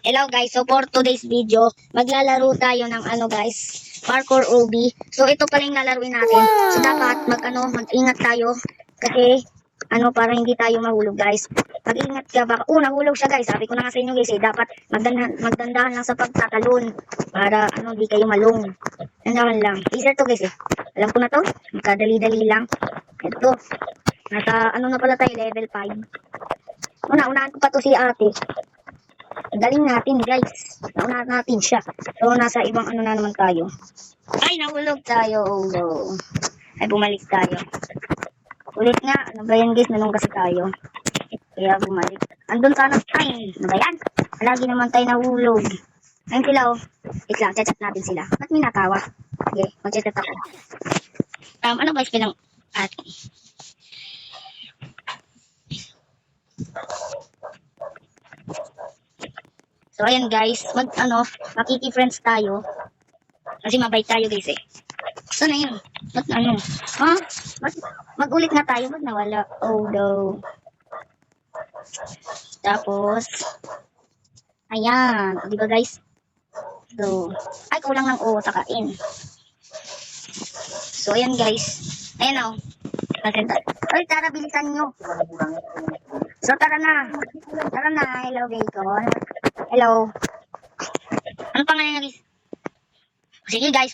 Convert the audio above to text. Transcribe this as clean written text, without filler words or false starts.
Hello guys, so for today's video, maglalaro tayo ng guys, parkour OB. So ito pala yung lalaruin natin. So dapat mag-ingat tayo kasi para hindi tayo mahulog guys. Mag-ingat ka baka nahulog siya guys. Sabi ko na nga sa inyo guys, dapat magdandahan lang sa pagtatalon para hindi kayo malung. Dandahan lang. Easier to guys eh. Alam ko na to, magkadali-dali lang. Ito. Nasa na pala tayo, level 5. Unahan ko pa to si ate. Galing natin guys. Naunahan natin siya. So nasa ibang na naman tayo. Ay, nahulog tayo. Oh no. Ay, bumalik tayo. Ulit nga. Ano ba yan guys? Nanong kasi tayo. Kaya bumalik. Andun sana. Ay, ano ba yan? Lagi naman tayo nahulog. Ayun sila oh. Wait lang, chat natin sila. Ba't may natawa? Okay, mag-chat ako. Ano ba yung ate? So ayan guys, makiki-friends tayo. Kasi mabait tayo guys eh. Saan na yun? Ba't Ha? Mag-ulit na tayo, ba't nawala? Oh no. Tapos, ayan. O, diba guys? So, ay kulang ng O, takain. So ayan guys. Ayan o. Ay, tara, bilisan nyo. So tara na. Tara na, hello bacon. Hello. Ano pangalan niya guys? Sige guys,